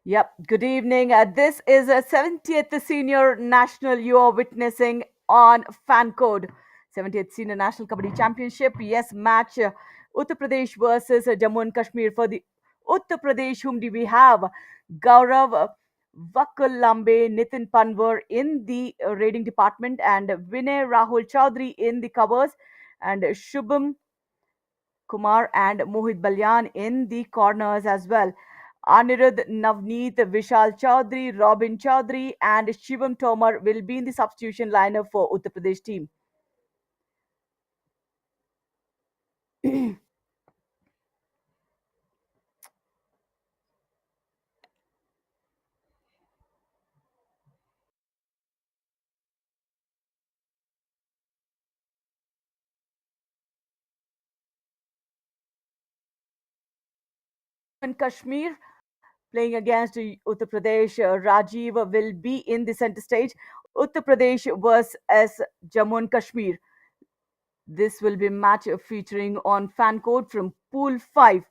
Yep, good evening. This is a 70th Senior National you are witnessing on Fan Code. 70th Senior National Kabaddi Championship. Yes, match Uttar Pradesh versus Jammu and Kashmir. For the Uttar Pradesh, whom do we have? Gaurav Vakalambe, Nitin Panwar in the raiding department, and Vinay Rahul Chaudhary in the covers, and Shubham Kumar and Mohit Balyan in the corners as well. Anirudh, Navneet, Vishal Chaudhary, Robin Chaudhary, and Shivam Tomar will be in the substitution lineup for Uttar Pradesh team. In Kashmir, playing against Uttar Pradesh, Rajiv will be in the center stage. Uttar Pradesh versus Jammu and Kashmir. This will be match featuring on fan code from Pool 5.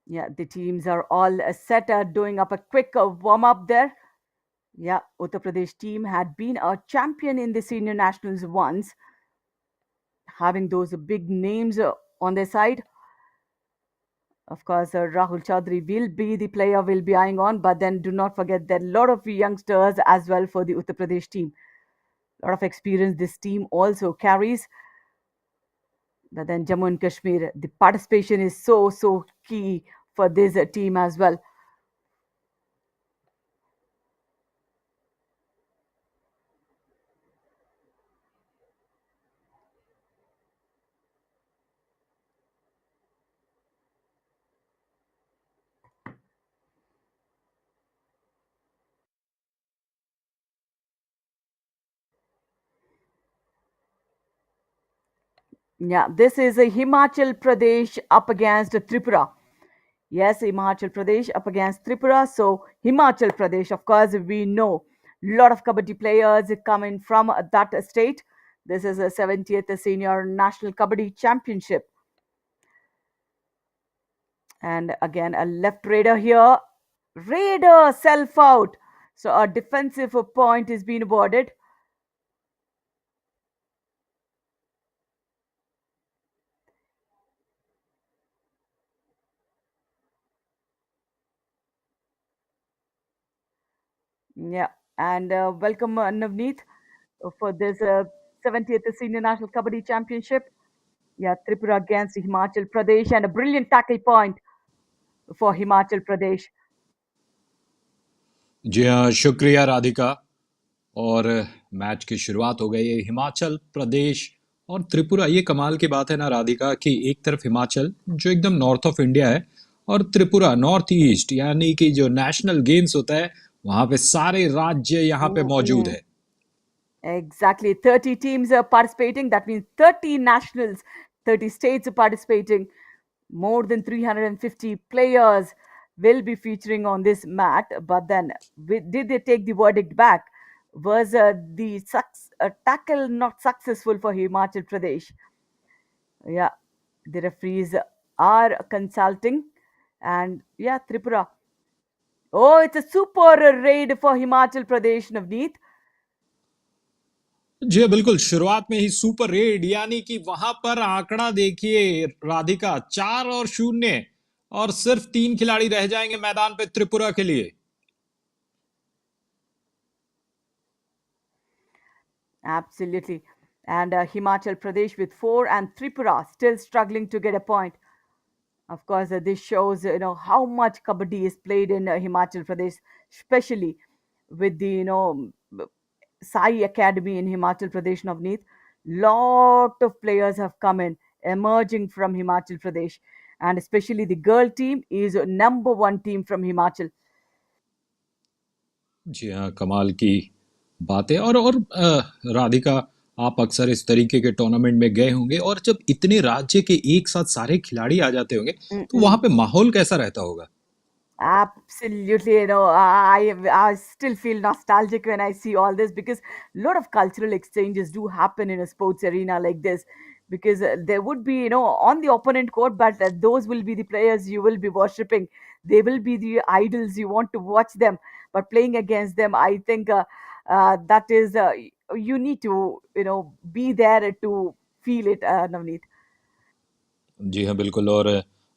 Yeah, the teams are all set, doing up a quick warm up there. Yeah, Uttar Pradesh team had been a champion in the senior nationals once, having those big names on their side. Of course, Rahul Chaudhary will be the player we'll be eyeing on, but then do not forget that a lot of youngsters as well for the Uttar Pradesh team. A lot of experience this team also carries. But then Jammu and Kashmir, the participation is so key for this team as well. Yeah, this is a Himachal Pradesh up against Tripura. Yes, Himachal Pradesh up against Tripura. So Himachal Pradesh, of course, we know a lot of Kabaddi players coming from that state. This is a 70th Senior National Kabaddi Championship. And again, a left raider here. Raider self out. So a defensive point is being awarded. Yeah. And welcome, Navneet, for this 70th Senior National Kabaddi Championship. Yeah, Tripura against Himachal Pradesh, and a brilliant tackle point for Himachal Pradesh. जी हाँ, शुक्रिया राधिका। और match की शुरुआत हो गई है। हिमाचल प्रदेश और त्रिपुरा, ये कमाल की बात है ना राधिका कि एक तरफ हिमाचल जो एकदम नॉर्थ ऑफ इंडिया है और त्रिपुरा नॉर्थ ईस्ट, यानी कि जो नेशनल गेम्स होता है वहां पे सारे राज्य यहाँ पे मौजूद है। Exactly. 30 teams are participating. That means 30 nationals, 30 states are participating. More than 350 players will be featuring on this mat. But then, did they take the verdict back? Was the tackle not successful for Himachal Pradesh? Yeah, the referees are consulting. And yeah, Tripura. Oh, it's a super raid for Himachal Pradesh, Navneet. जी बिल्कुल, शुरुआत में ही super red, यानी कि वहां पर आंकड़ा देखिए राधिका, 4-0, और सिर्फ 3 खिलाड़ी रह जाएंगे मैदान पे त्रिपुरा के लिए। Absolutely. And Himachal Pradesh with 4, and Tripura still struggling to get a point. Of course, this shows how much kabaddi is played in Himachal Pradesh, especially with the Sai Academy in Himachal Pradesh, Navneet. Lot of players have come in, emerging from Himachal Pradesh, and especially the girl team is number one team from Himachal. जी हाँ, कमाल की बात है। और राधिका, आप अक्सर इस तरीके के टूर्नामेंट में गए होंगे, और जब इतने राज्य के एक साथ सारे खिलाड़ी आ जाते होंगे तो वहां Mm-mm. पे माहौल कैसा रहता होगा? Absolutely, I still feel nostalgic when I see all this because a lot of cultural exchanges do happen in a sports arena like this. Because there would be, on the opponent court, but those will be the players you will be worshipping. They will be the idols you want to watch them. But playing against them, I think that is you need to, be there to feel it, Navneet. जी हाँ, बिल्कुल।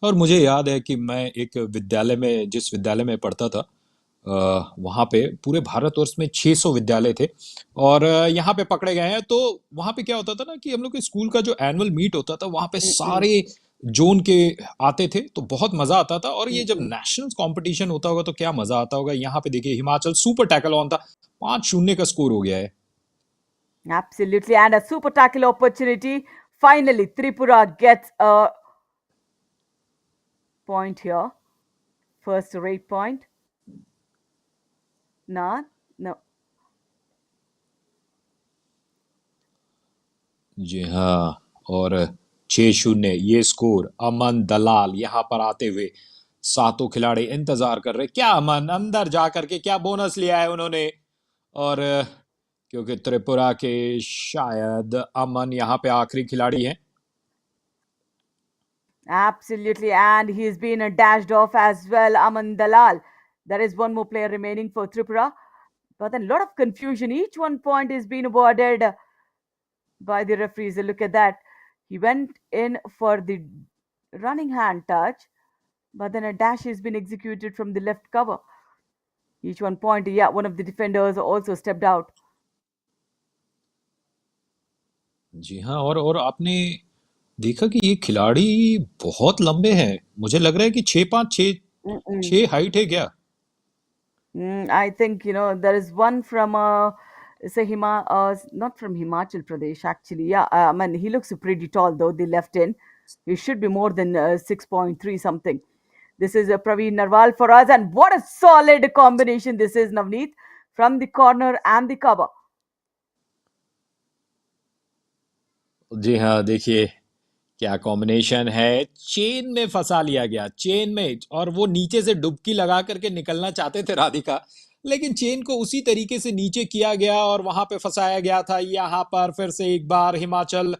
और मुझे याद है कि मैं एक विद्यालय में जिस विद्यालय में पढ़ता था, वहाँ पे पूरे भारतवर्ष में 600 विद्यालय थे और यहाँ पे पकड़े गए हैं। तो वहाँ पे क्या होता था ना कि हम लोग के स्कूल का जो एनुअल मीट होता था, वहाँ पे Mm-mm, सारे जोन के आते थे, तो बहुत मजा आता था। और ये जब mm-mm. नेशनल कंपटीशन होता होगा तो क्या मजा आता होगा। यहाँ पे देखिए, हिमाचल सुपर टैकल ऑन था, 5-0 का स्कोर हो गया है। Absolutely. And a super tackle opportunity. Finally, Tripura gets a point here. First rate point. Nah, no. जी हाँ। और 6-0 ये स्कोर, अमन दलाल यहाँ पर आते हुए। सातों खिलाड़ी इंतजार कर रहे, क्या अमन अंदर जा करके क्या बोनस लिया है उन्होंने। और क्योंकि त्रिपुरा के शायद अमन यहाँ पे आखिरी खिलाड़ी हैं। Absolutely. And he's been dashed off as well. Aman Dalal. There is one more player remaining for Tripura. But then a lot of confusion. Each one point is being awarded by the referees. Look at that. He went in for the running hand touch, but then a dash has been executed from the left cover. Each one point. Yeah, one of the defenders also stepped out. जी हाँ। और आपने देखा कि ये खिलाड़ी बहुत लंबे हैं। मुझे लग रहा है कि 6'5", 6'6" हाइट है क्या। I think there is one from say not from Himachal Pradesh actually. Yeah, I mean he looks pretty tall though. The left in, he should be more than 6.3 something. This is Praveen Narwal for us, and what a solid combination this is, Navneet, from the corner and the cover. जी हाँ, देखिए क्या combination है। Chain में फंसा लिया गया, chain में। और वो नीचे से डुबकी लगा करके निकलना चाहते थे राधिका, लेकिन चेन को उसी तरीके से नीचे किया गया और वहां पे फंसाया गया था। यहाँ पर फिर से एक बार हिमाचल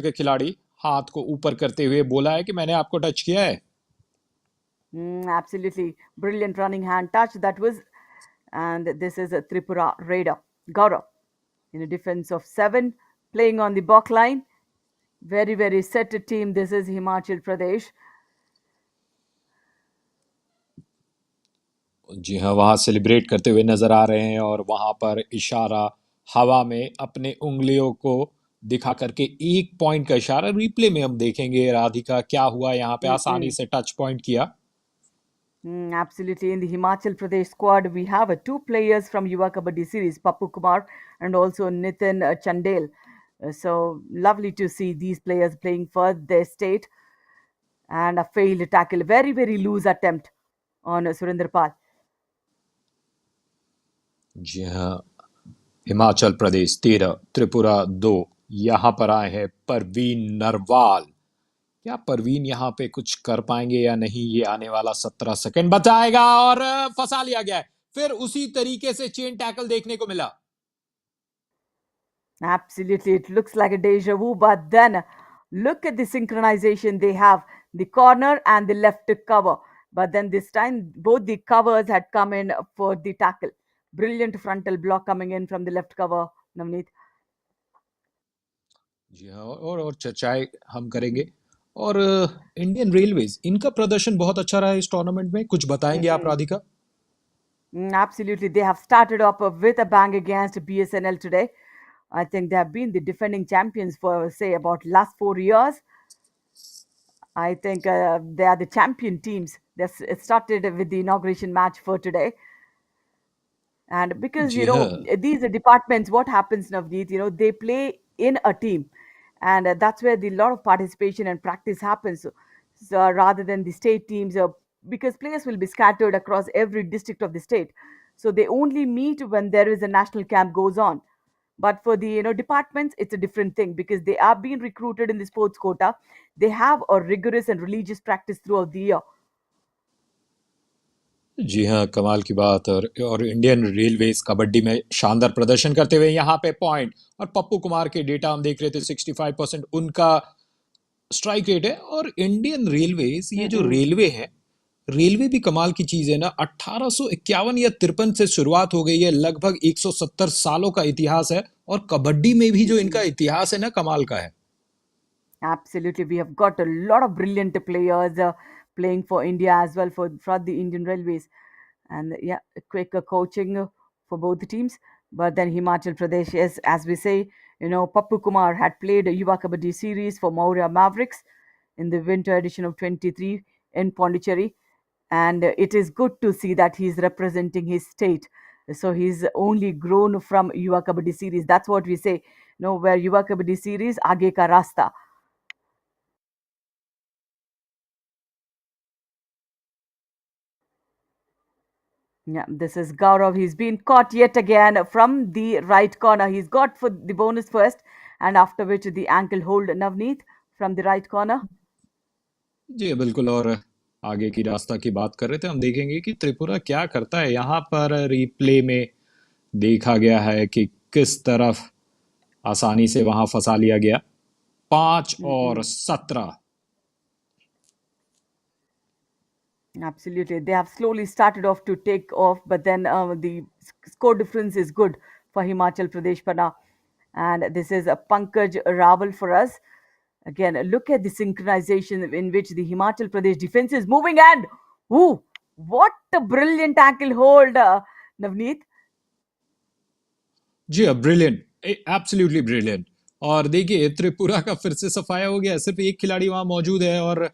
के खिलाड़ी हाथ को ऊपर करते हुए बोला है कि मैंने आपको टच किया है। Absolutely brilliant running hand touch that was, and this is a Tripura Raider Gaurav in a defense of seven, playing on the back line. Very, very set team. This is Himachal Pradesh. जी हाँ, वहां celebrate करते हुए नजर आ रहे हैं और वहां पर इशारा हवा में अपने उंगलियों को दिखा करके एक पॉइंट का इशारा। रिप्ले में हम देखेंगे राधिका क्या हुआ। यहाँ पे आसानी Mm-mm. से टच पॉइंट किया। Absolutely. In the Himachal Pradesh squad, we have two players from Yuva Kabaddi series, Papu Kumar and also Nitin Chandel. So lovely to see these players playing for their state. And a failed tackle, very, very loose attempt on Surinder Pal. जी हाँ, हिमाचल प्रदेश 13, त्रिपुरा 2। यहाँ पर आए हैं परवीन नरवाल। क्या परवीन यहाँ पे कुछ कर पाएंगे या नहीं, ये आने वाला 17 सेकंड बताएगा। और फंसा लिया गया है। फिर उसी तरीके से चेन टैकल देखने को मिला। Absolutely. It looks like a deja vu, but then look at the synchronization they have, the corner and the left cover. But then this time, both the covers had come in for the tackle. Brilliant frontal block coming in from the left cover, Navneet. जी हाँ। और चर्चाएं हम करेंगे। और Indian railways, इनका प्रदर्शन बहुत अच्छा रहा है इस टूर्नामेंट में। कुछ बताएंगे आप Mm-mm. Radhika. Absolutely. They have started off with a bang against BSNL today. I think they have been the defending champions for, say, about last 4 years. I think they are the champion teams. It started with the inauguration match for today. And because, जी हाँ। these departments, what happens, Navneet, they play in a team. And that's where the lot of participation and practice happens. So rather than the state teams, because players will be scattered across every district of the state. So they only meet when there is a national camp goes on. But for the departments, it's a different thing because they are being recruited in the sports quota. They have a rigorous and religious practice throughout the year. जी हाँ, कमाल की बात। और Indian railways kabaddi में शानदार प्रदर्शन करते हुए यहाँ पे पॉइंट। और पप्पू कुमार के डेटा हम देख रहे थे, 65% उनका स्ट्राइक रेट है। और इंडियन रेलवेज, ये जो Mm-mm. रेलवे है, रेलवे भी कमाल की चीज है ना। 1851 या 53 से शुरुआत हो गई है, लगभग 170 सालों का इतिहास है। और कबड्डी में भी जो इनका Mm-mm. इतिहास है ना, कमाल का है। Absolutely, we have got a lot of brilliant players playing for India as well for the Indian Railways, and yeah, quick coaching for both the teams. But then Himachal Pradesh, yes, as we say, Pappu Kumar had played a Yuva Kabaddi series for Maurya Mavericks in the winter edition of 23 in Pondicherry, and it is good to see that he's representing his state. So he's only grown from Yuva Kabaddi series. That's what we say. Where Yuva Kabaddi series, aage ka rasta. Yeah, this is Gaurav. He's been caught yet again from the right corner. He's got for the bonus first, and after which the ankle hold Navneet from the right corner. जी बिल्कुल। और आगे की रास्ता की बात कर रहे थे, हम देखेंगे कि त्रिपुरा क्या करता है। यहाँ पर रिप्ले में देखा गया है कि किस तरफ आसानी से वहां फंसा लिया गया। 5 और Mm-mm. 17। Absolutely. They have slowly started off to take off, but then the score difference is good for Himachal Pradesh Pana. And this is a Pankaj Rawal for us. Again, look at the synchronization in which the Himachal Pradesh defense is moving. And, ooh, what a brilliant ankle hold, Navneet. जी हाँ, brilliant, absolutely brilliant. और देखिए, त्रिपुरा का फिर से सफाया हो गया। सिर्फ एक खिलाड़ी वहां मौजूद है, और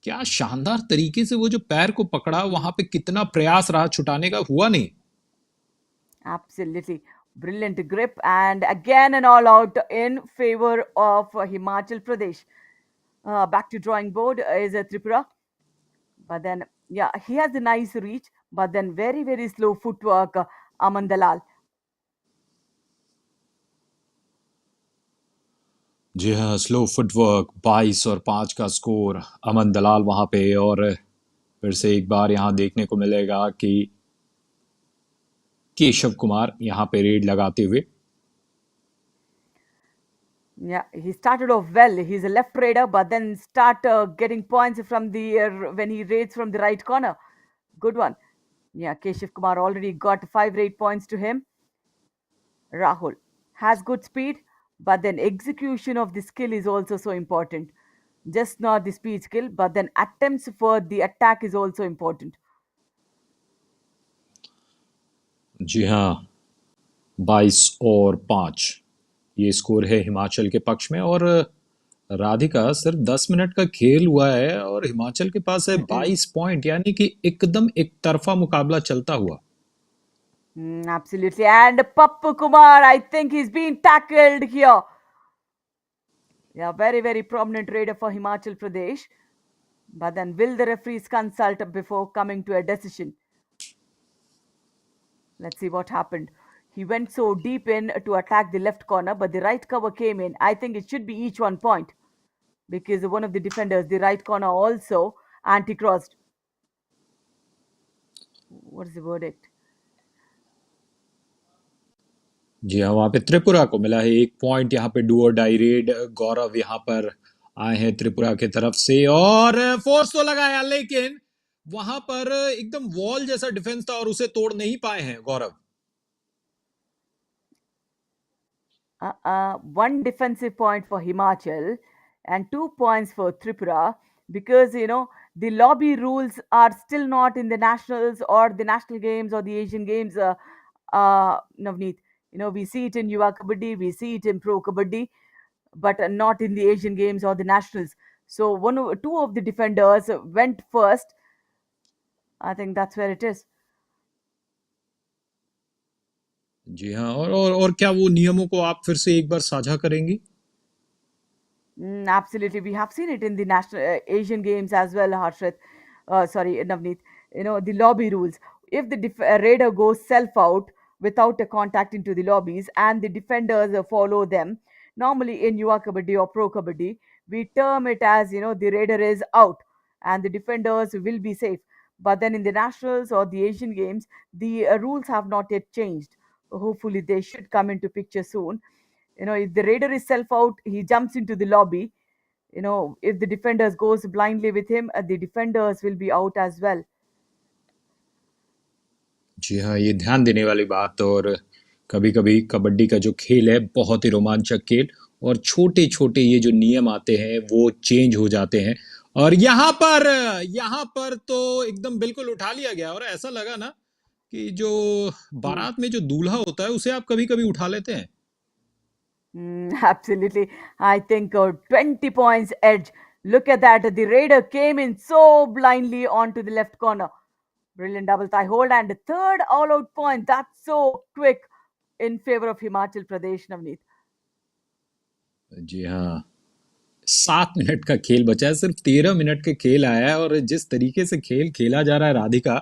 क्या शानदार तरीके से वो जो पैर को पकड़ा, वहां पे कितना प्रयास रहा, छुटाने का हुआ नहीं। Absolutely. Brilliant grip. And again, an all out in favor of Himachal Pradesh. Back to drawing board is Tripura. But then, yeah, he has a nice reach, but then very, very slow footwork, Aman Dalal. जी हाँ, slow footwork. 22 और 5 का score. अमन दलाल वहां पे। और फिर से एक बार यहाँ देखने को मिलेगा कि केशव कुमार यहाँ पे रेड लगाते हुए। Yeah, he started off well. He's a left raider, but then start getting points from the when he raids from the right corner. Good one. Yeah, Keshav Kumar already got 5 rate points to him. Rahul has good speed, but then execution of the skill is also so important. Just not the speed skill, but then attempts for the attack is also important. जी हाँ, 22 और 5 ये score है हिमाचल के पक्ष में। और राधिका, सिर्फ 10 minute का खेल हुआ है और हिमाचल के पास है Mm-mm. 22 पॉइंट, यानी कि एकदम एक तरफा मुकाबला चलता हुआ। Absolutely. And Pappu Kumar, I think he's been tackled here. Yeah, very, very prominent raider for Himachal Pradesh. But then, will the referees consult before coming to a decision? Let's see what happened. He went so deep in to attack the left corner, but the right cover came in. I think it should be each 1 point because one of the defenders, the right corner, also anti crossed. What is the verdict? जी हाँ, वहां पे त्रिपुरा को मिला है 1 point. यहाँ पे do और die red. गौरव यहाँ पर आए हैं त्रिपुरा की तरफ से, और फोर्स तो लगाया, लेकिन वहां पर एकदम वॉल जैसा डिफेंस था और उसे तोड़ नहीं पाए हैं गौरव। One defensive point for Himachal and 2 points for Tripura because the lobby rules are still not in the nationals or the national games or the Asian games. Navneet, we see it in Yuva Kabaddi, we see it in Pro Kabaddi, but not in the Asian games or the nationals. So two of the defenders went first. I think that's where it is. जी हाँ। और क्या वो नियमों को आप फिर से एक बार साझा करेंगी? Absolutely. We have seen it in the national Asian games as well, Harshit. Sorry, Navneet. The lobby rules. If the raider goes self out without a contact into the lobbies and the defenders follow them, normally in Yuva Kabaddi or Pro Kabaddi, we term it as, the raider is out and the defenders will be safe. But then in the nationals or the Asian games, the rules have not yet changed. Hopefully, they should come into picture soon. If the raider is self out, he jumps into the lobby. If the defenders goes blindly with him, the defenders will be out as well. जी हाँ, ये ध्यान देने वाली बात। और कभी-कभी कबड्डी का जो खेल है बहुत ही रोमांचक खेल, और छोटे-छोटे ये जो नियम आते हैं वो चेंज हो जाते हैं। और यहाँ पर तो एकदम बिल्कुल उठा लिया गया, और ऐसा लगा ना कि जो Hmm. बारात में जो दूल्हा होता है उसे आप कभी-कभी उठा लेते हैं। Absolutely. I think 20 points edge. Look at that. The Raider came in so blindly onto the left corner. Brilliant double thigh hold and third all out point. That's so quick in favor of Himachal Pradesh, Navneet. जी हाँ, 7 minute का खेल बचा है, सिर्फ 13 minute के खेल आया है, और जिस तरीके से खेल खेला जा रहा है राधिका,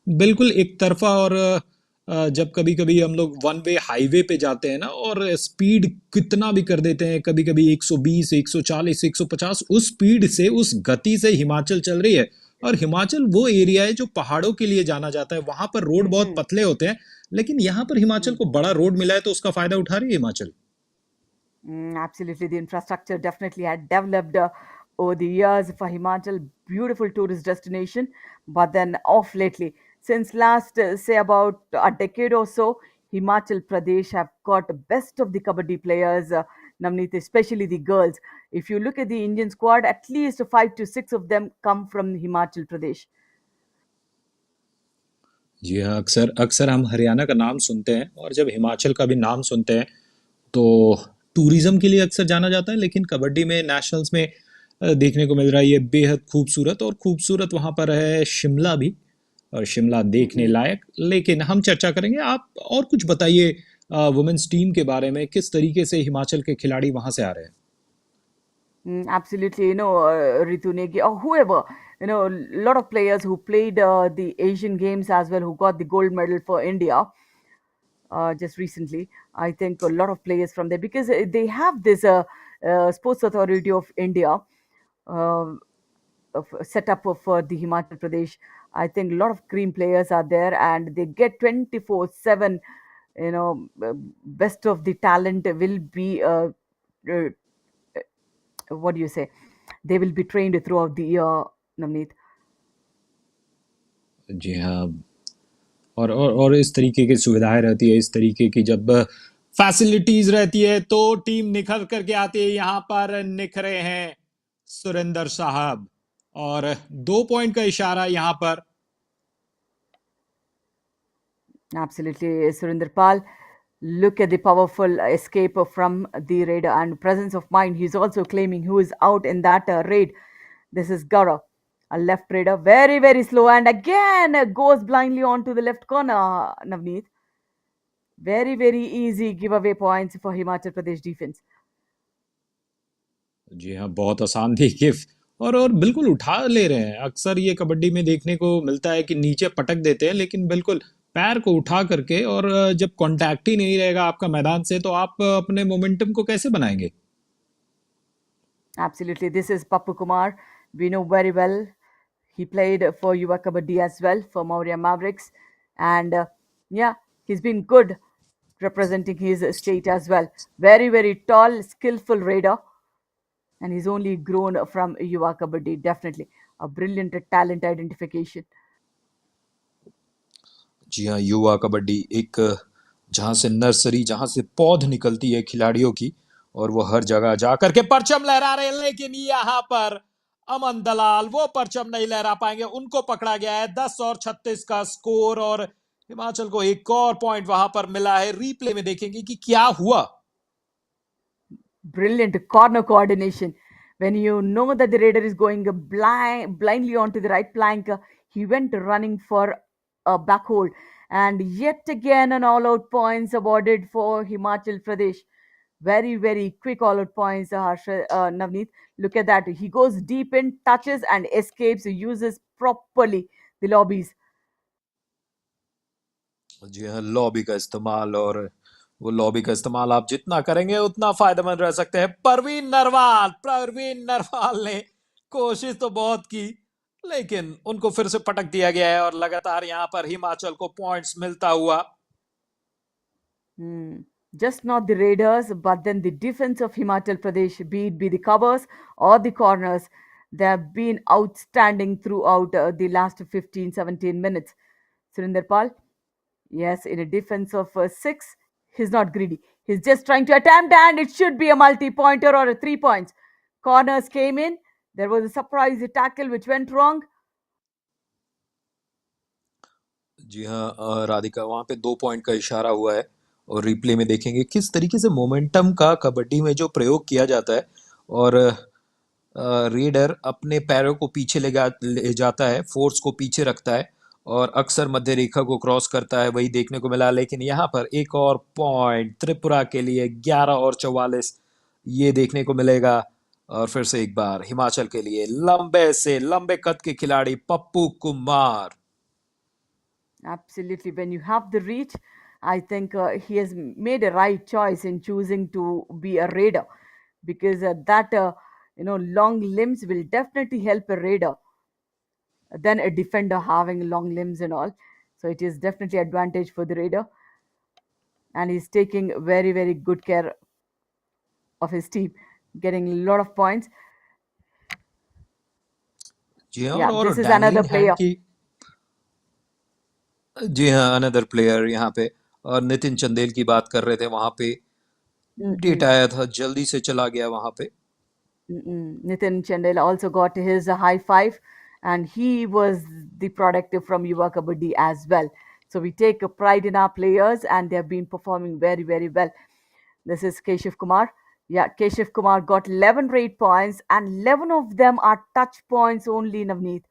बिल्कुल एक तरफा। और जब कभी कभी हम लोग वन वे हाईवे पे जाते हैं ना, और स्पीड कितना भी कर देते हैं, कभी कभी 120 140 150, उस स्पीड से उस गति से हिमाचल चल रही है। और हिमाचल वो एरिया है जो पहाड़ों के लिए जाना जाता है, वहां पर रोड बहुत Mm-hmm. पतले होते हैं, लेकिन यहाँ पर हिमाचल को बड़ा रोड मिला है, तो उसका फायदा उठा रही है Himachal. Absolutely, the infrastructure definitely had developed over the years for Himachal, beautiful tourist destination. But then off lately, since last say about a decade or so, Himachal Pradesh have got best of the kabaddi players, Navneet, especially the girls. If you look at the Indian squad, at least 5 to 6 of them come from Himachal Pradesh. जी हाँ, अक्सर अक्सर हम हरियाणा का नाम सुनते हैं, और जब हिमाचल का भी नाम सुनते हैं तो टूरिज्म के लिए अक्सर जाना जाता है। लेकिन कबड्डी में नेशनल्स में देखने को मिल रहा है ये बेहद खूबसूरत, और खूबसूरत वहाँ पर है शिमला भी, और शिमला देखने Mm-mm. लायक। लेकिन हम चर्चा करेंगे, आप और कुछ बताइए वुमेन्स टीम के बारे में, किस तरीके से हिमाचल के खिलाड़ी वहाँ से आ रहे हैं। Absolutely, Ritu Negi or whoever, a lot of players who played the Asian Games as well, who got the gold medal for India just recently. I think a lot of players from there because they have this Sports Authority of India uh, set up for the Himachal Pradesh. I think a lot of cream players are there and they get 24/7. Best of the talent will be uh, what do you say? They will be trained throughout the year, Navneet. जी हाँ, और इस तरीके की सुविधाएं रहती है, इस तरीके की जब फैसिलिटीज रहती है, तो टीम निखर करके आती है। यहाँ पर निखरे हैं सुरेंद्र साहब, और 2 पॉइंट का इशारा यहाँ पर। Absolutely, Surinder Pal. Look at the powerful escape from the raid and presence of mind. He's also claiming who is out in that raid. This is Gaurav, a left raider, very, very slow, and again goes blindly onto the left corner, Navneet. Very, very easy giveaway points for Himachal Pradesh defense. जी हाँ, बहुत आसान थी GIF, और बिल्कुल उठा ले रहे हैं। अक्सर ये कबड्डी में देखने को मिलता है कि नीचे पटक देते हैं, लेकिन बिल्कुल पैर को उठा करके। और जब कांटेक्ट ही नहीं रहेगा आपका मैदान से, तो आप अपने मोमेंटम को कैसे बनाएंगे। Absolutely, this is Pappu Kumar. We know very well. He played for Yuva Kabaddi as well for Maurya Mavericks, and yeah, he's been good representing his state as well. Very, very tall, skillful raider, and he's only grown from Yuva Kabaddi. Definitely a brilliant talent identification. जी हाँ, युवा कबड्डी एक जहाँ से nursery, जहाँ से पौध निकलती है खिलाड़ियों की, और वो हर जगह जा करके परचम लहरा रहे हैं। लेकिन यहाँ पर अमन दलाल वो परचम नहीं लहरा पाएंगे, उनको पकड़ा गया है। 10 और 36 का स्कोर, और हिमाचल को एक और पॉइंट वहां पर मिला है। रीप्ले में देखेंगे कि क्या हुआ। Brilliant corner coordination. When you know that the raider is going blindly onto the right plank, he went running for a back hold. And yet again, an all out points awarded for Himachal Pradesh. Very, very quick all out points, Navneet. Look at that. He goes deep in, touches, and escapes, uses properly the lobbies. जी हाँ, lobby का इस्तेमाल, और वो lobby का इस्तेमाल आप जितना करेंगे उतना फायदेमंद रह सकते हैं। परवीन नरवाल ने कोशिश तो बहुत की, लेकिन उनको फिर से पटक दिया गया है और लगातार यहाँ पर हिमाचल को पॉइंट्स मिलता हुआ। Hmm. Just not the Raiders, but then the defense of Himachal Pradesh, be the covers or the corners, they have been outstanding throughout the last 15, 17 minutes. Surinder Pal, yes, in a defense of six, he's not greedy. He's just trying to attempt, and it should be a multi pointer or a 3 points. Corners came in. There was a surprise tackle which went wrong. जी हाँ, राधिका वहाँ पे 2 point का इशारा हुआ है और replay में देखेंगे किस तरीके से मोमेंटम का कबड्डी में जो प्रयोग किया जाता है। और रेडर अपने पैरों को पीछे ले जाता है, फोर्स को पीछे रखता है और अक्सर मध्य रेखा को क्रॉस करता है, वही देखने को मिला। लेकिन यहाँ पर एक और पॉइंट त्रिपुरा के लिए 11 और 44 ये देखने को मिलेगा। और फिर से एक बार हिमाचल के लिए लंबे से लंबे कद के खिलाड़ी Pappu Kumar. Absolutely. When you have the reach, I think he has made a right choice in choosing to be a raider because that long limbs will definitely help a raider than a defender having long limbs and all. So it is definitely advantage for the raider, and he's taking very very good care of his team, getting a lot of points. जी हाँ, Yeah, और this is another dangling hand player. की। जी हाँ, another player यहाँ पे। और नितिन चंदेल की बात कर रहे थे, वहां पे डेट Mm-mm. आया था, जल्दी से चला गया वहां पे। Nitin Chandel also got his high five, and he was the product from Yuva Kabaddi as well. So we take a pride in our players, and they have been performing very, very well. This is Keshav Kumar. Yeah, Keshav Kumar got 11 rate points, and 11 of them are touch points only, Navneet.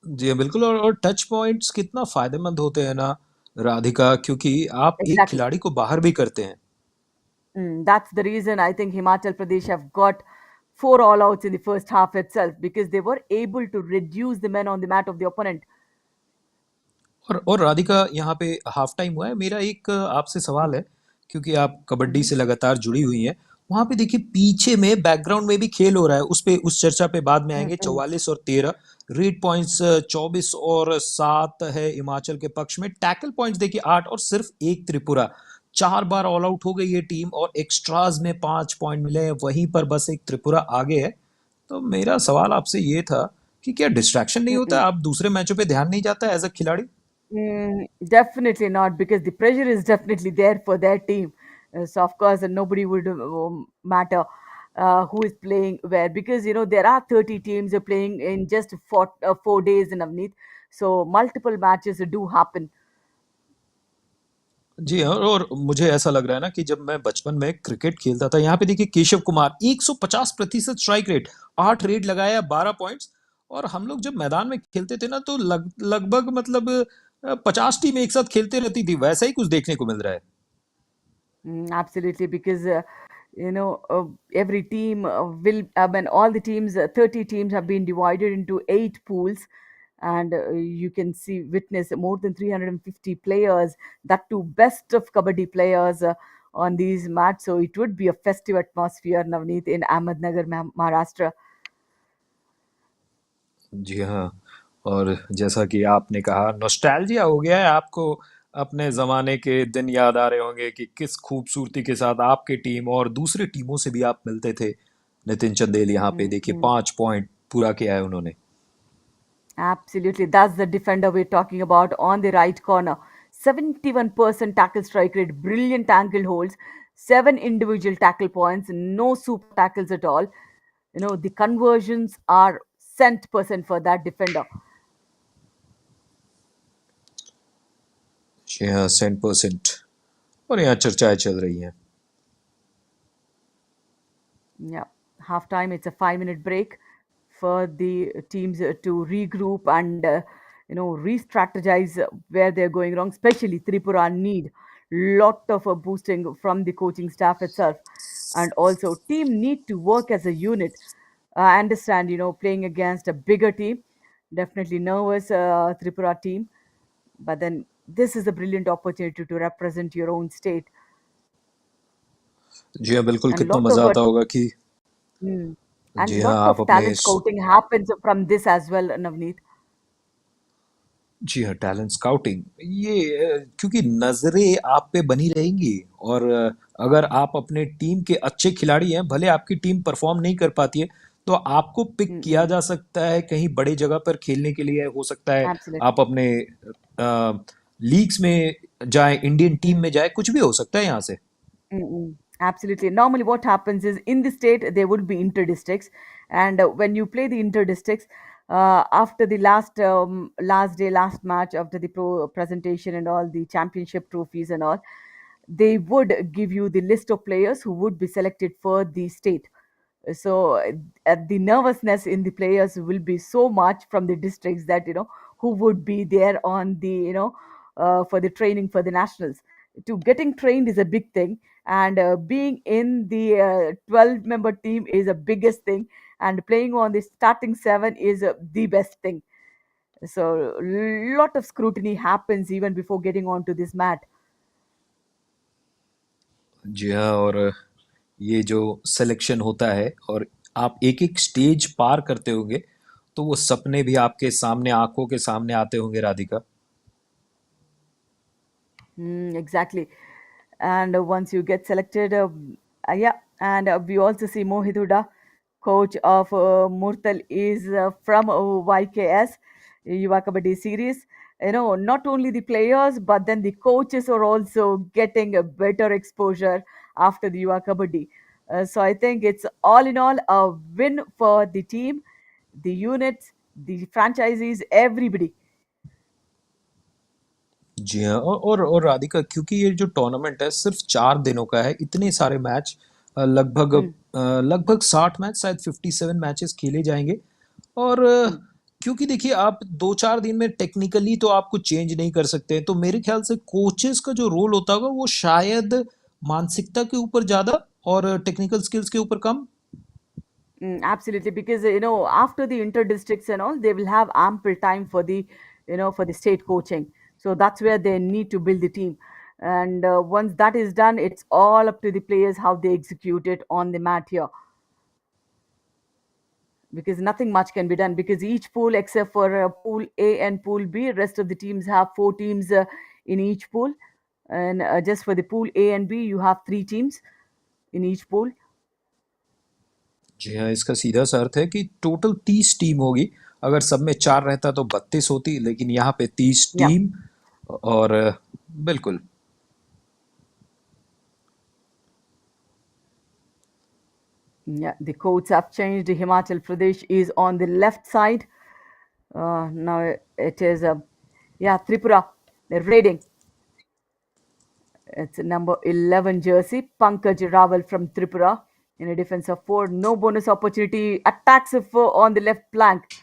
जी हाँ, बिल्कुल। और touch points कितना फायदेमंद होते हैं ना राधिका, क्योंकि आप एक Exactly. खिलाड़ी को बाहर भी करते हैं। That's the reason I think Himachal Pradesh have got four all outs in the first half itself because they were able to reduce the men on the mat of the opponent. और राधिका यहाँ पे half time हुआ है। मेरा एक आपसे सवाल है, क्योंकि आप कबड्डी Mhm. से लगातार जुड़ी हुई हैं। वहाँ पे देखिए पीछे में बैकग्राउंड में भी खेल हो रहा है, उस पे उस चर्चा पे बाद में आएंगे। Mm-mm. 44 और 13 रीड पॉइंट्स, 24 और 7 है हिमाचल के पक्ष में। टैकल पॉइंट्स देखिए 8 और सिर्फ एक त्रिपुरा। 4 बार ऑल आउट हो गई ये टीम और एक्स्ट्राज में 5 पॉइंट मिले हैं, वहीं पर बस एक त्रिपुरा आगे है। तो मेरा सवाल आपसे ये था कि क्या डिस्ट्रैक्शन नहीं होता, Mm-mm. आप दूसरे मैचों पे ध्यान नहीं जाता एज अ खिलाड़ी? Definitely not, because the pressure is definitely there for their team. So of course, nobody would matter who is playing where, because there are 30 teams playing in just 4 days in Avneet. So multiple matches do happen. जी हाँ, और मुझे ऐसा लग रहा है ना कि जब मैं बचपन में क्रिकेट खेलता था, यहाँ पे देखिए Keshav Kumar 150% strike rate, 8 red लगाया, 12 पॉइंट्स। और हम लोग जब मैदान में खेलते थे ना तो लगभग मतलब 50 टीम एक साथ खेलते रहती थी, वैसा ही कुछ देखने को मिल रहा है। Absolutely, because every team will, I mean, all the teams, 30 teams have been divided into 8 pools, and you can see, witness more than 350 players, that too best of Kabaddi players on these mats. So it would be a festive atmosphere, Navneet, in Ahmednagar, Maharashtra. जी हाँ, और जैसा कि आपने कहा, nostalgia हो गया है आपको। अपने ज़माने के दिन याद आ रहे होंगे कि किस खूबसूरती के साथ आपकी टीम और दूसरी टीमों से भी आप मिलते थे। नितिन चंदेल यहाँ पे देखिए Mm-hmm. 5 पॉइंट पूरा किया है उन्होंने। Absolutely. That's the defender we're talking about on the right corner. 71% tackle strike rate, brilliant ankle holds, 7 individual tackle points, no super tackles at all. The conversions are cent percent for that defender. जी हाँ, 100%। और यहाँ चर्चाएं चल रही हैं। Yeah. Halftime, it's a 5 minute break for the teams to regroup and re strategize where they're going wrong, especially Tripura need lot of boosting from the coaching staff itself. And also, team need to work as a unit. I understand, playing against a bigger team, definitely nervous Tripura team, but then this is a brilliant opportunity to represent your own state. जी हाँ, बिल्कुल। And कितना lot of मज़ा आता होगा कि hmm. And जी हाँ, lot आप of अपने talent scouting happens from this as well, Navneet. जी हाँ, टैलेंट स्काउटिंग ये क्योंकि नज़रें आप पे बनी रहेंगी और अगर आप अपने टीम के अच्छे खिलाड़ी हैं, भले आपकी टीम परफॉर्म नहीं कर पाती है, तो आपको पिक किया Mm-mm. जा सकता है कहीं बड़े जगह पर खेलने के लिए। हो सकता है Absolutely. आप अपने लीग्स में जाएं, इंडियन टीम Mm. में जाएं, कुछ भी हो सकता है यहाँ से। Mm-mm. Absolutely. Normally, what happens is in the state there would be inter districts, and when you play the inter districts, after the last day, last match, after the presentation and all the championship trophies and all, they would give you the list of players who would be selected for the state. So the nervousness in the players will be so much from the districts that who would be there on the for the training for the nationals. To getting trained is a big thing, and being in the 12-member team is a biggest thing, and playing on the starting seven is the best thing. So lot of scrutiny happens even before getting onto this mat. जी हाँ, और ये जो selection होता है और आप एक-एक stage पार करते होंगे, तो वो सपने भी आपके सामने, आँखों के सामने आते होंगे Radhika. Exactly. And once you get selected, yeah, and we also see Mohit Huda, coach of Murtal, is from YKS, Yuva Kabaddi series. Not only the players, but then the coaches are also getting a better exposure after the Yuva Kabaddi. So I think it's all in all a win for the team, the units, the franchisees, everybody. जी हाँ, और राधिका, क्योंकि ये जो tournament है सिर्फ 4 दिनों का है, इतने सारे मैच, Mm, लगभग 60 मैच, शायद 57 मैचेस खेले जाएंगे। और mm. क्योंकि देखिए, आप 2-4 दिन में टेक्निकली तो आप कुछ चेंज नहीं कर सकते, तो मेरे ख्याल से कोचेस का जो रोल होता होगा वो शायद मानसिकता के ऊपर ज़्यादा और टेक्निकल स्किल्स के ऊपर कम। Absolutely, because after the inter districts and all, they will have ample time for the for the state coaching. So that's where they need to build the team, and once that is done, it's all up to the players how they execute it on the mat here. Because nothing much can be done, because each pool except for pool A and pool B, rest of the teams have four teams in each pool, and just for the pool A and B, you have three teams in each pool. जी हाँ, इसका सीधा सा अर्थ है कि total 30 team होगी। अगर सब में 4 रहता तो 32 होती, लेकिन यहाँ पे 30 Yeah. टीम। और बिल्कुल। Yeah, the codes have changed. Himachal Pradesh is on the left side. Now it is, yeah, Tripura. They're raiding. It's number 11 jersey. Pankaj Rawal from Tripura in a defense of four. No bonus opportunity. Attacks on the left flank.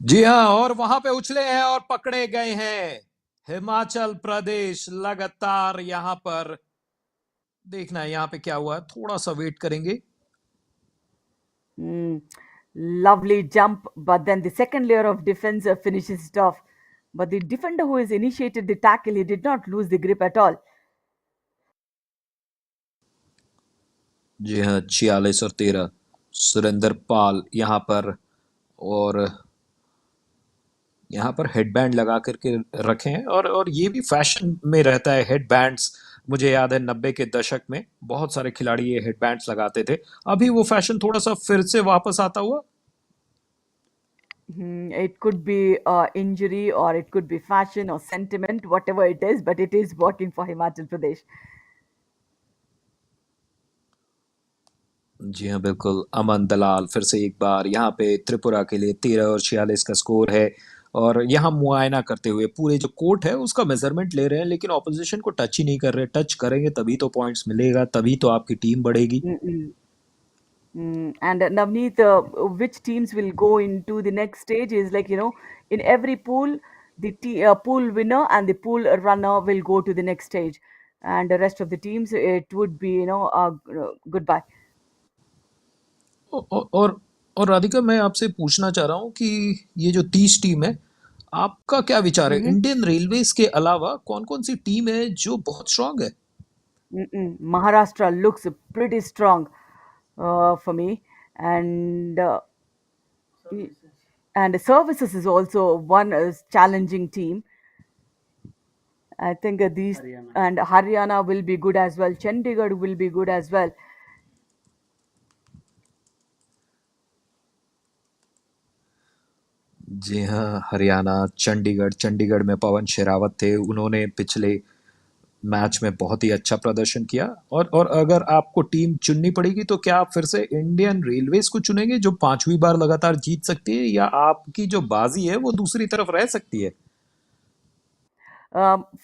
जी हाँ, और वहां पे उछले हैं और पकड़े गए हैं। हिमाचल प्रदेश लगातार यहाँ पर। देखना है यहाँ पे क्या हुआ है, थोड़ा सा वेट करेंगे। Mm, lovely jump, but then the second layer of defense finishes it off. But the defender who has initiated the tackle, he did not lose the grip at all. जी हाँ, 46 और 13 सुरेंद्र पाल यहाँ पर। और यहाँ पर हेडबैंड लगा करके रखे हैं, और ये भी फैशन में रहता है हेडबैंड्स। मुझे याद है 90 के दशक में बहुत सारे खिलाड़ी ये हेडबैंड्स लगाते थे। अभी वो फैशन थोड़ा सा फिर से वापस आता हुआ। It could be injury, or it could be fashion or sentiment, whatever it is, but it is working for Himachal Pradesh. जी हाँ, बिल्कुल। अमन दलाल फिर से एक बार यहाँ पे त्रिपुरा के लिए 13 और 46 का स्कोर है। और यहाँ मुआयना करते हुए पूरे जो कोर्ट है उसका मेजरमेंट ले रहे हैं, लेकिन ऑपोजिशन को टच ही नहीं कर रहे। टच करेंगे तभी तो पॉइंट्स मिलेगा, तभी तो आपकी टीम बढ़ेगी। Mm-mm. And Navneet, which teams will go into the next stage is like, in every pool, the pool winner and the pool runner will go to the next stage. And the rest of the teams, it would be, goodbye. औ- औ- और और राधिका, मैं आपसे पूछना चाह रहा हूँ कि ये जो 30 टीम है, आपका क्या विचार है? Mm-hmm. इंडियन रेलवेज के अलावा कौन कौन सी टीम है जो बहुत स्ट्रांग है? Maharashtra looks pretty strong for me, and y- and services is also one challenging team. I think these and Haryana will be good as well. Chandigarh will be good as well. जी हाँ, हरियाणा, चंडीगढ़ चंडीगढ़ में पवन शेरावत थे, उन्होंने पिछले match में बहुत ही अच्छा प्रदर्शन किया। और अगर आपको टीम चुननी पड़ेगी तो क्या आप फिर से इंडियन रेलवेज को चुनेंगे जो पांचवी बार लगातार जीत सकती है, या आपकी जो बाजी है वो दूसरी तरफ रह सकती है?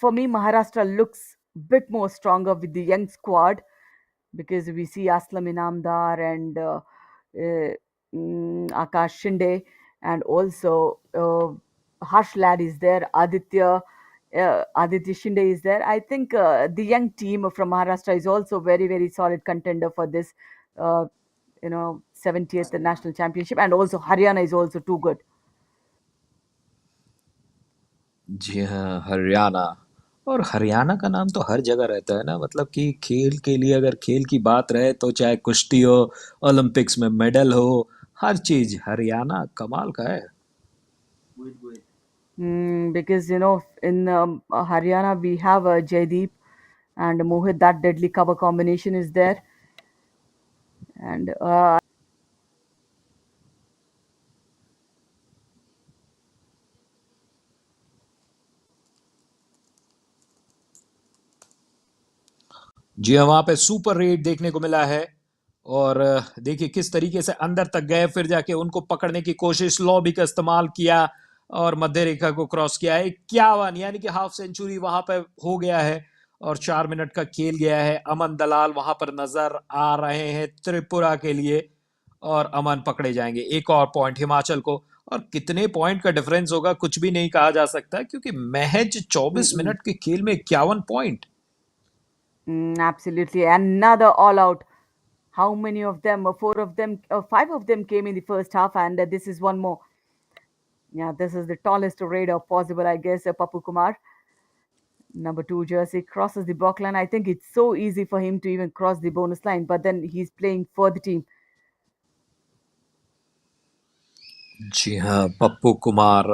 For me, Maharashtra looks bit more stronger with the young squad because we see Aslam Inamdar and Akash Shinde, and also Harsh Lad is there, Aditya Shinde is there. I think the young team from Maharashtra is also very, very solid contender for this, uh, 70th national championship, and also Haryana is also too good. जी हाँ, हरियाणा। और हरियाणा का नाम तो हर जगह रहता है ना, मतलब कि खेल के लिए अगर खेल की बात रहे तो चाहे कुश्ती हो, ओलंपिक्स में मेडल हो, हर चीज हरियाणा कमाल का है। Because in Haryana we have Jaideep and Mohit. That deadly cover combination is there, and जी हाँ, वहां पे सुपर रेट देखने को मिला है। और देखिए किस तरीके से अंदर तक गए, फिर जाके उनको पकड़ने की कोशिश, लॉबी का इस्तेमाल किया और मध्य रेखा को क्रॉस किया है। 51 यानी कि हाफ सेंचुरी वहां पे हो गया है और 4 मिनट का खेल गया है। अमन दलाल वहां पर नजर आ रहे हैं त्रिपुरा के लिए, और अमन पकड़े जाएंगे। एक और पॉइंट हिमाचल को। और कितने पॉइंट का डिफरेंस होगा कुछ भी नहीं कहा जा सकता, क्योंकि महज 24 mm-mm, मिनट के खेल में 51 point. absolutely another all out. How many of them? Four of them, five of them came in the first half, and this is one more. Yeah, this is the tallest raider possible, I guess. Papu Kumar, number two jersey, crosses the block line. I think it's so easy for him to even cross the bonus line, but then he's playing for the team. जी हाँ, पप्पू कुमार।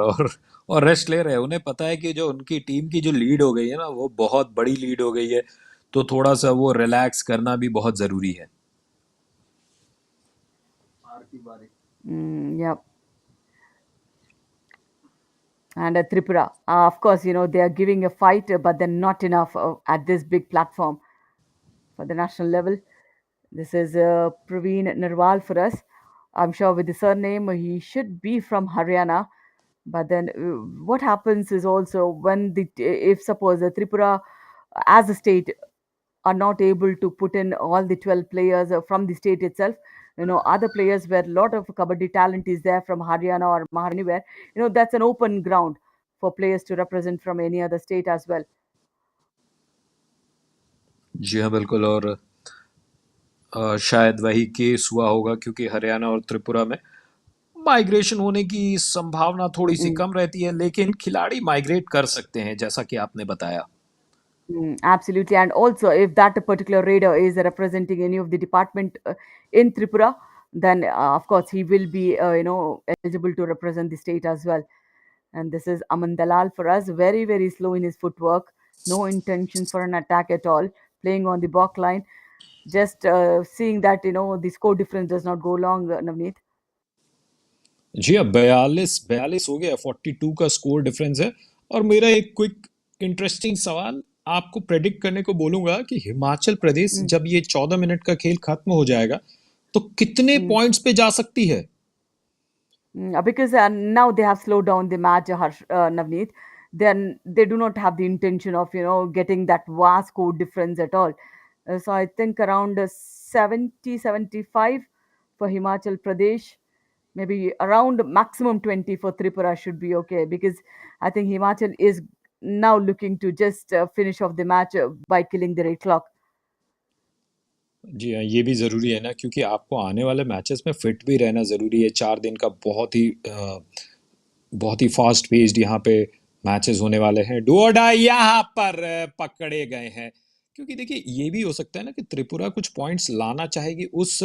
और rest ले रहे हैं, उन्हें पता है कि जो उनकी टीम की जो लीड हो गई है ना, वो बहुत बड़ी लीड हो गई है, तो थोड़ा सा वो रिलैक्स करना भी बहुत जरूरी है। Yeah. And Tripura, of course, they are giving a fight, but then not enough at this big platform for the national level. This is Praveen Narwal for us. I'm sure with the surname, he should be from Haryana. But then what happens is also when if suppose Tripura as a state are not able to put in all the 12 players from the state itself, other players where a lot of Kabaddi talent is there from Haryana or Maharashtra, anywhere, that's an open ground for players to represent from any other state as well. जी हाँ, बिल्कुल। और शायद वही case हुआ होगा, क्योंकि हरियाणा और त्रिपुरा में माइग्रेशन होने की संभावना थोड़ी सी Mm-mm. कम रहती है, लेकिन खिलाड़ी माइग्रेट कर सकते हैं, जैसा कि आपने बताया। Absolutely. And also, if that particular raider is representing any of the department in Tripura, then of course he will be, eligible to represent the state as well. And this is Aman Dalal for us. Very, very slow in his footwork. No intentions for an attack at all. Playing on the back line. Just seeing that, the score difference does not go long, Navneet. जी, अब 42 हो गया, 42 का score difference है। और मेरा एक quick interesting सवाल आपको प्रेडिक्ट करने को बोलूंगा कि हिमाचल प्रदेश Mm, जब ये 14 मिनट का खेल खत्म हो जाएगा तो कितने mm. पॉइंट्स पे जा सकती है? Because now they have slowed down the match, Navneet. Then they do not have the intention of getting that vast score difference at all. So I think around 70, 75 for Himachal Pradesh, maybe around maximum 20 for Tripura should be okay, because I think Himachal is now looking to just finish off the match by killing the red clock. जी हाँ, ये भी ज़रूरी है ना, क्योंकि आपको आने वाले मैचेस में फिट भी रहना ज़रूरी है। 4 दिन का बहुत ही फास्ट पेस्ड यहाँ पे मैचेस होने वाले हैं। डू और डाई यहाँ पर पकड़े गए हैं। क्योंकि देखिए ये भी हो सकता है ना कि त्रिपुरा कुछ पॉइंट्स लाना चाहेगी उस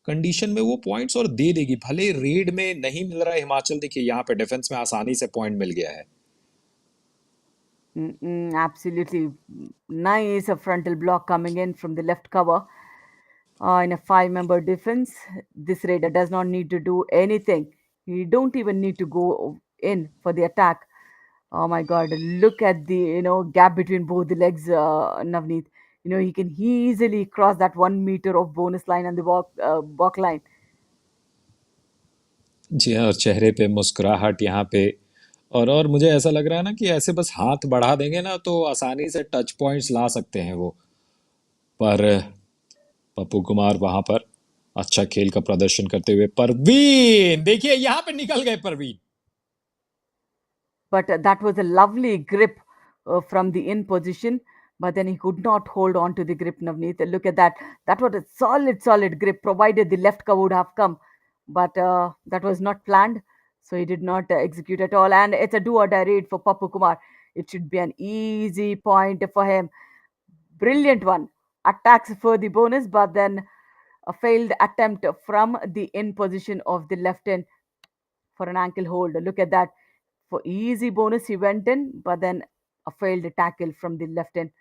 कंडीशन में, वो पॉइंट्स और दे देगी, भले रेड में नहीं मिल रहा है। हिमाचल देखिए यहाँ पे डिफेंस में आसानी से पॉइंट मिल गया है। Absolutely nice. A frontal block coming in from the left cover in a five-member defense. This raider does not need to do anything. He don't even need to go in for the attack. Oh my God! Look at the gap between both the legs, Navneet. He can easily cross that 1 meter of bonus line and the walk line. जी हाँ, और चेहरे पे मुस्कुराहट यहाँ पे। और मुझे ऐसा लग रहा है ना कि ऐसे बस हाथ बढ़ा देंगे ना तो आसानी से टच पॉइंट्स ला सकते हैं वो। पर पप्पू कुमार वहां पर अच्छा खेल का प्रदर्शन करते हुए, परवीन देखिए यहाँ पे निकल गए Parveen. But that was a lovely grip from the in position. But then he could not hold on to the grip, Navneet. Look at that. That was a solid, solid grip, provided the left cover would have come. But that was not planned. So he did not execute at all. And it's a do or die raid for Papu Kumar. It should be an easy point for him. Brilliant one. Attacks for the bonus, but then a failed attempt from the in position of the left end for an ankle hold. Look at that. For easy bonus, he went in, but then a failed tackle from the left end.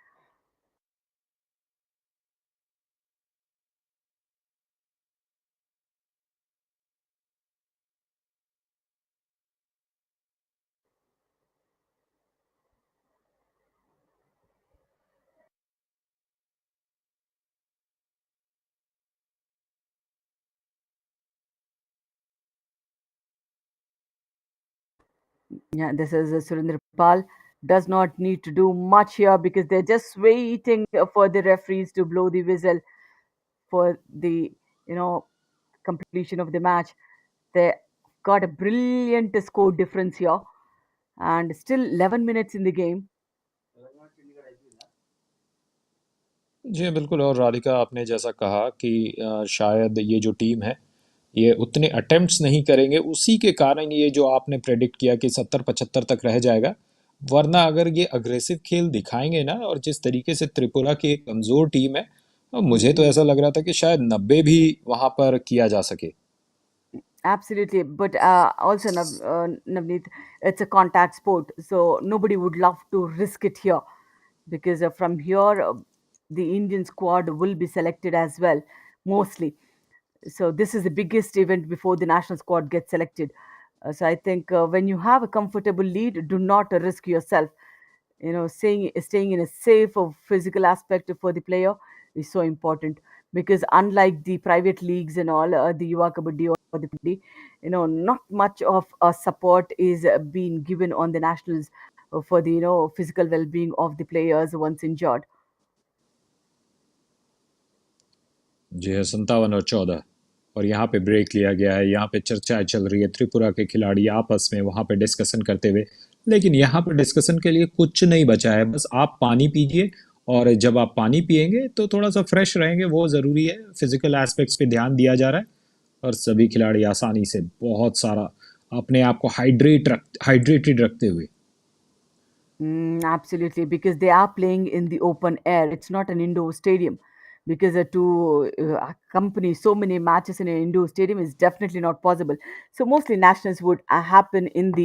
Yeah, this is Surinder Pal. Does not need to do much here because they're just waiting for the referees to blow the whistle for the you know completion of the match. They got a brilliant score difference here, and still 11 minutes in the game. जी बिल्कुल। और राधिका, आपने जैसा कहा कि शायद ये जो team है ये उतने अटेम्प्ट्स नहीं करेंगे, उसी के कारण ये जो आपने प्रेडिक्ट किया कि 70-75 तक रह जाएगा। वरना अगर ये अग्रेसिव खेल दिखाएंगे ना, और जिस तरीके से त्रिपुरा की एक कमज़ोर टीम है, मुझे तो Mm-mm. ऐसा लग रहा था कि शायद 90 भी वहां पर किया जा सके। Absolutely, but also Navneet, it's a contact sport, so nobody would love to risk it here because from here the Indian squad will be selected as well, mostly. So this is the biggest event before the national squad gets selected. So I think when you have a comfortable lead, do not risk yourself. Staying in a safe or physical aspect for the player is so important because unlike the private leagues and all, the Yuva Kabaddi or the Kabaddi, not much of support is being given on the nationals for the physical well-being of the players once injured. जी है 57 और 14। और यहाँ पे break लिया गया है, यहाँ पे चर्चाएं चल रही है त्रिपुरा के खिलाड़ी आपस में वहाँ पे डिस्कशन करते हुए। लेकिन यहाँ पे डिस्कशन के लिए कुछ नहीं बचा है, बस आप पानी पीजिए। और जब आप पानी पियेंगे तो थोड़ा सा फ्रेश रहेंगे, वो ज़रूरी है। फिजिकल एस्पेक्ट्स पे ध्यान दिया जा रहा है। और सभी खिलाड़ी आसानी से बहुत सारा अपने आप को हाइड्रेटेड रखते हुए। Absolutely, because they are playing in the open air. It's not an indoor stadium. Because to accompany so many matches in an indoor stadium is definitely not possible. So mostly nationals would happen in the